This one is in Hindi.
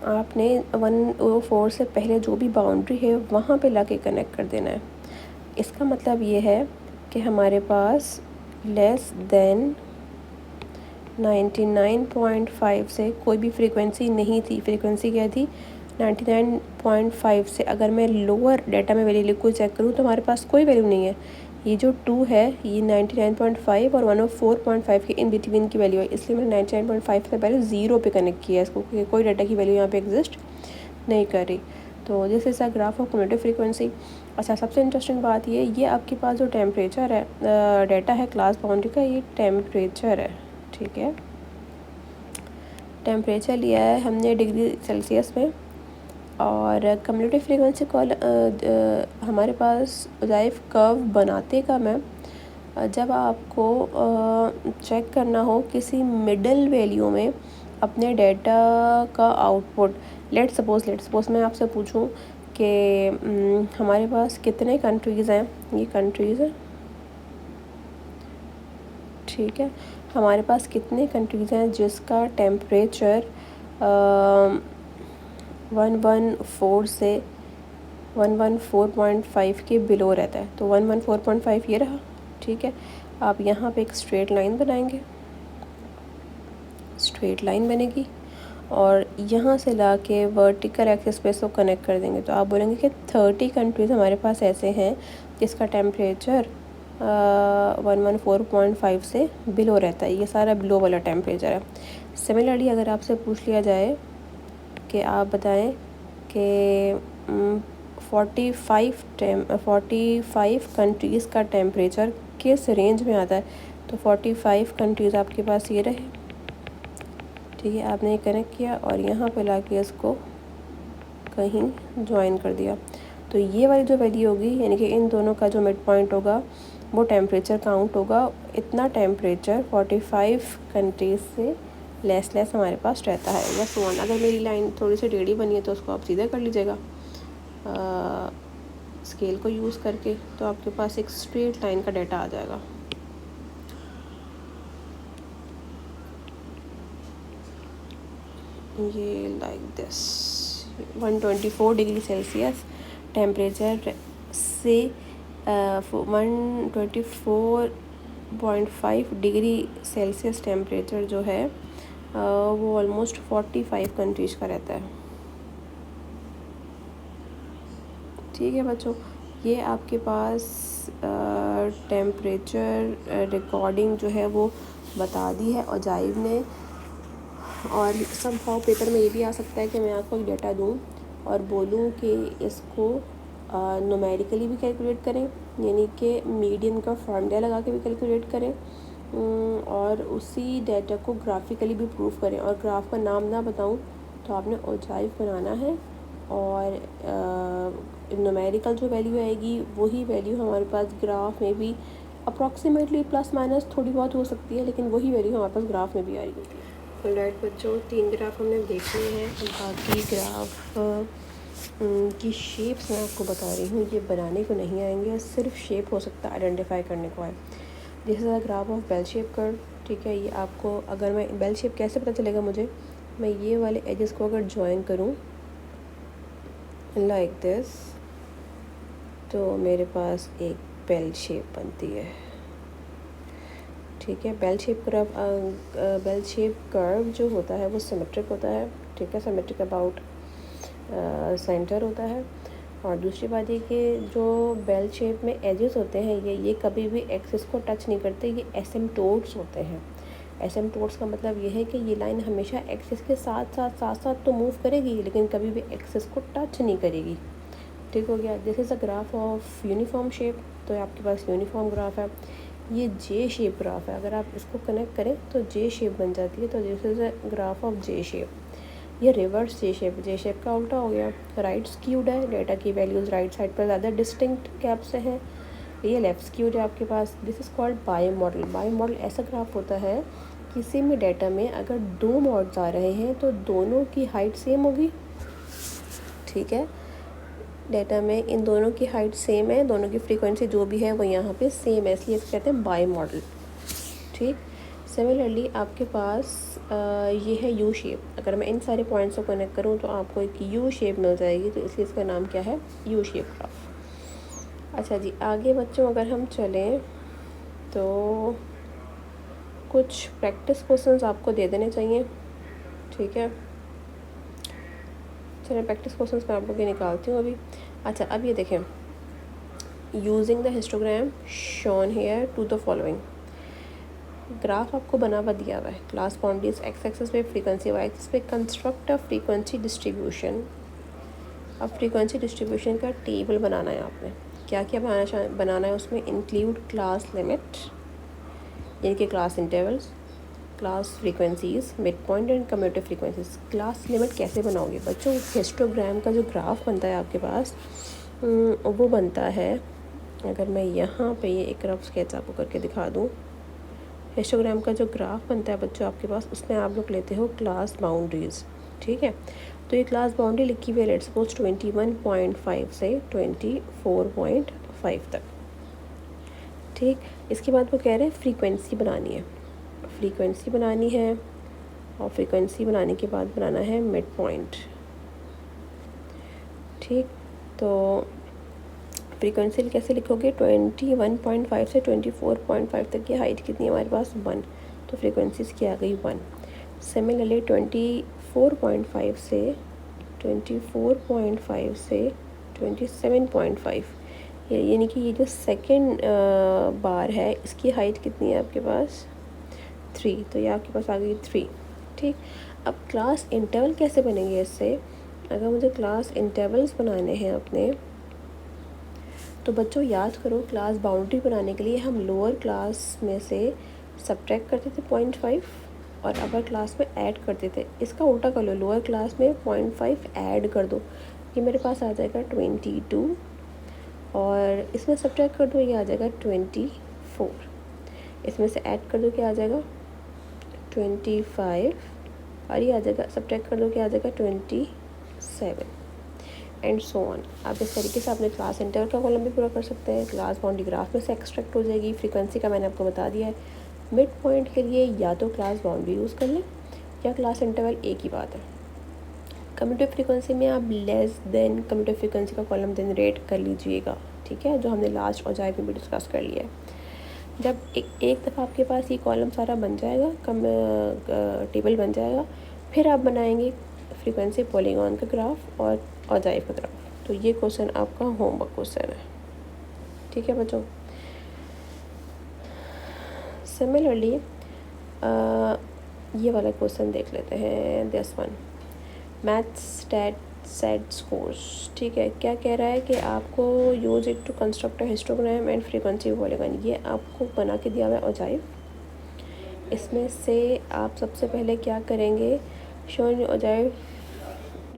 आपने 104 से पहले जो भी बाउंड्री है वहाँ पे लाके कनेक्ट कर देना है। इसका मतलब ये है कि हमारे पास लेस देन 99.5 से कोई भी फ्रीक्वेंसी नहीं थी। फ्रीक्वेंसी क्या थी? 99.5 से अगर मैं लोअर डाटा में वैल्यू लिख को चेक करूँ तो हमारे पास कोई वैल्यू नहीं है। ये जो 2 है ये 99.5 और 104.5 के इन बिटवीन की वैल्यू है, इसलिए मैंने 99.5 से पहले 0 पे कनेक्ट किया है इसको, क्योंकि कोई डाटा की वैल्यू यहाँ पे एग्जिस्ट नहीं कर रही। तो this is a graph of commutative frequency. अच्छा, सबसे इंटरेस्टिंग बात ये आपके पास जो टेम्परेचर है डाटा है क्लास बाउंड्री का, ये टेम्परेचर है, ठीक है। टेम्परेचर लिया है हमने डिग्री सेल्सियस में, और कम्यूटेटिव फ्रीक्वेंसी कॉल हमारे पास उजाइफ कर्व बनाते का मैं जब आपको चेक करना हो किसी मिडल वैल्यू में अपने डेटा का आउटपुट, लेट सपोज मैं आपसे पूछूं कि हमारे पास कितने कंट्रीज़ हैं, ये कंट्रीज़ है, ठीक है। हमारे पास कितने कंट्रीज़ हैं जिसका टेम्परेचर 114 से 114.5 के बिलो रहता है। तो 114.5 ये रहा, ठीक है। आप यहाँ पे एक स्ट्रेट लाइन बनाएंगे, स्ट्रेट लाइन बनेगी और यहाँ से ला के वर्टिकल एक्सिस पे इसको कनेक्ट कर देंगे। तो आप बोलेंगे कि 30 कंट्रीज़ हमारे पास ऐसे हैं जिसका टेम्परेचर 114.5 से बिलो रहता है। ये सारा बिलो वाला टेम्परेचर है। सिमिलरली अगर आपसे पूछ लिया जाए कि आप बताएं कि 45 कंट्रीज़ का टेम्परेचर किस रेंज में आता है, तो 45 कंट्रीज़ आपके पास ये रहे, ठीक है। आपने ये कनेक्ट किया और यहाँ पे लाके इसको कहीं ज्वाइन कर दिया, तो ये वाली जो वैल्यू होगी यानी कि इन दोनों का जो मिड पॉइंट होगा वो टेम्परेचर काउंट होगा। इतना टेम्परेचर 45 कंट्रीज़ से लेस हमारे पास रहता है, या सो ऑन। अगर मेरी लाइन थोड़ी सी टेढ़ी बनी है तो उसको आप सीधा कर लीजिएगा स्केल को यूज़ करके, तो आपके पास एक स्ट्रेट लाइन का डाटा आ जाएगा। ये like this 124 degree Celsius temperature से 124.5 डिग्री सेल्सियस टेम्परेचर जो है वो ऑलमोस्ट 45 कंट्रीज़ का रहता है, ठीक है बच्चों। ये आपके पास टेम्परेचर रिकॉर्डिंग जो है वो बता दी है उजाइव ने। और समहाउ पेपर में ये भी आ सकता है कि मैं आपको एक डेटा दूँ और बोलूँ कि इसको न्यूमेरिकली भी कैलकुलेट करें, यानी कि मीडियन का फॉर्मूला लगा के भी कैलकुलेट करें, और उसी डेटा को ग्राफिकली भी प्रूफ करें। और ग्राफ का नाम ना बताऊँ तो आपने उजाइव बनाना है, और न्यूमेरिकल जो वैल्यू आएगी वही वैल्यू हमारे पास ग्राफ में भी अप्रॉक्सीमेटली प्लस माइनस थोड़ी बहुत हो सकती है, लेकिन वही वैल्यू हमारे पास ग्राफ में भी आएगी। ऑलराइट बच्चों, 3 ग्राफ हमने देख लिए हैं। बाकी ग्राफ की शेप्स मैं आपको बता रही हूँ, ये बनाने को नहीं आएंगे, सिर्फ शेप हो सकता है आइडेंटिफाई करने को है। This is a graph of bell shape curve, ठीक है। ये आपको, अगर मैं बेल शेप कैसे पता चलेगा मुझे, मैं ये वाले एजेस को अगर ज्वाइन करूँ लाइक दिस, तो मेरे पास एक बेल शेप बनती है, ठीक है। बेल शेप कर्व जो होता है वो सिमेट्रिक होता है, ठीक है। सिमेट्रिक अबाउट सेंटर होता है। और दूसरी बात ये कि जो बेल शेप में एजेस होते हैं ये कभी भी एक्सिस को टच नहीं करते, ये एसिम्प्टोट्स होते हैं। एसिम्प्टोट्स का मतलब ये है कि ये लाइन हमेशा एक्सिस के साथ तो मूव करेगी, लेकिन कभी भी एक्सिस को टच नहीं करेगी, ठीक हो गया। This is a graph of uniform shape, तो आपके पास यूनिफॉर्म ग्राफ है। ये जे शेप ग्राफ है, अगर आप इसको कनेक्ट करें तो जे शेप बन जाती है, तो this is a graph of J shape. ये रिवर्स जे शेप का उल्टा हो गया, राइट स्क्यूड है, डेटा की वैल्यूज़ राइट साइड पर ज़्यादा डिस्टिंक्ट गैप से हैं, ये लेफ्ट स्क्यूड है आपके पास। This is called bimodal ऐसा ग्राफ होता है किसी भी डेटा में अगर 2 मॉड्स आ रहे हैं तो दोनों की हाइट सेम होगी, ठीक है। डेटा में इन दोनों की हाइट सेम है, दोनों की फ्रीक्वेंसी जो भी है वो यहाँ पे सेम है, इसलिए इसको कहते हैं बाई मॉडल, ठीक। सिमिलरली आपके पास ये है यू शेप। अगर मैं इन सारे पॉइंट्स को कनेक्ट करूँ तो आपको एक यू शेप मिल जाएगी, तो इसलिए इसका नाम क्या है, यू शेप ग्राफ। अच्छा जी, आगे बच्चों अगर हम चलें तो कुछ प्रैक्टिस क्वेश्चंस आपको दे देने चाहिए, ठीक है। चलिए प्रैक्टिस क्वेश्चंस मैं आप लोग के निकालती हूँ अभी। अच्छा, अब ये देखें, using the histogram shown here to the following. Graph आपको बना हुआ दिया हुआ है, क्लास बाउंड्रीज एक्स एक्सिस पे, फ्रीक्वेंसी वाई एक्सिस पे, कंस्ट्रक्ट अ फ्रीक्वेंसी डिस्ट्रीब्यूशन। अब फ्रीक्वेंसी डिस्ट्रीब्यूशन का टेबल बनाना है आपने। क्या क्या बनाना है उसमें, इंक्लूड क्लास लिमिट यानी कि class intervals, class frequencies, mid point and commutative frequencies. Class limit कैसे बनाओगे बच्चों, हिस्टोग्राम का जो ग्राफ बनता है आपके पास वो बनता है, अगर मैं यहाँ पे ये एक रफ स्केच आपको करके दिखा दूँ, हिस्टोग्राम का जो ग्राफ बनता है बच्चों आपके पास, उसमें आप लोग लेते हो क्लास बाउंड्रीज़, ठीक है। तो ये क्लास बाउंड्री लिखी हुई है लेट्स सपोज 21.5 से 24.5 तक, ठीक। इसके बाद वो कह रहे हैं फ्रीक्वेंसी बनानी है, फ्रीक्वेंसी बनानी है, और फ्रीक्वेंसी बनाने के बाद बनाना है मिड पॉइंट, ठीक। तो फ्रीक्वेंसी कैसे लिखोगे, 21.5 से 24.5 तक की हाइट कितनी है हमारे पास, 1, तो फ्रीक्वेंसीज की आ गई 1। सिमिलरली 24.5 से 27.5 यानी कि ये जो सेकंड बार है इसकी हाइट कितनी है आपके पास, 3, तो ये आपके पास आ गई 3, ठीक। अब क्लास इंटरवल कैसे बनेंगे इससे, अगर मुझे क्लास इंटरवल्स बनाने हैं अपने, तो बच्चों याद करो क्लास बाउंड्री बनाने के लिए हम लोअर क्लास में से सब्ट्रैक्ट करते थे 0.5 और अपर क्लास में ऐड करते थे। इसका उल्टा कर लो, लोअर क्लास में 0.5 ऐड कर दो, ये मेरे पास आ जाएगा 22, और इसमें सब्ट्रैक्ट कर दो, ये आ जाएगा 24, इसमें से ऐड कर दो, क्या आ जाएगा 25, और ये आ जाएगा सब्ट्रैक्ट कर दो, क्या आ जाएगा 27 एंड सो ऑन। आप इस तरीके से अपने क्लास इंटरवल का कॉलम भी पूरा कर सकते हैं। क्लास बाउंड्री ग्राफ में से एक्सट्रैक्ट हो जाएगी। फ्रीक्वेंसी का मैंने आपको बता दिया है। मिड पॉइंट के लिए या तो क्लास बाउंड्री यूज़ कर लें या क्लास इंटरवल, एक ही बात है। कम्यूटेटिव फ्रीक्वेंसी में आप लेस देन कम्यूटेटिव फ्रीक्वेंसी का कॉलम जनरेट कर लीजिएगा, ठीक है, जो हमने लास्ट औजाइफ में भी डिस्कस कर लिया है। जब एक दफ़ा आपके पास ये कॉलम सारा बन जाएगा, टेबल बन जाएगा, फिर आप बनाएंगे फ्रीक्वेंसी पॉलीगॉन का ग्राफ और औजाइफ का ग्राफ। तो ये क्वेश्चन आपका होमवर्क क्वेश्चन है, ठीक है बच्चों। सिमिलरली ये वाला क्वेश्चन देख लेते हैं, this one, maths stat set scores, ठीक है। क्या कह रहा है कि आपको use it to construct a histogram and frequency polygon. ये आपको बना के दिया हुआ है औजाइफ। इसमें से आप सबसे पहले क्या करेंगे, शोन औजाइफ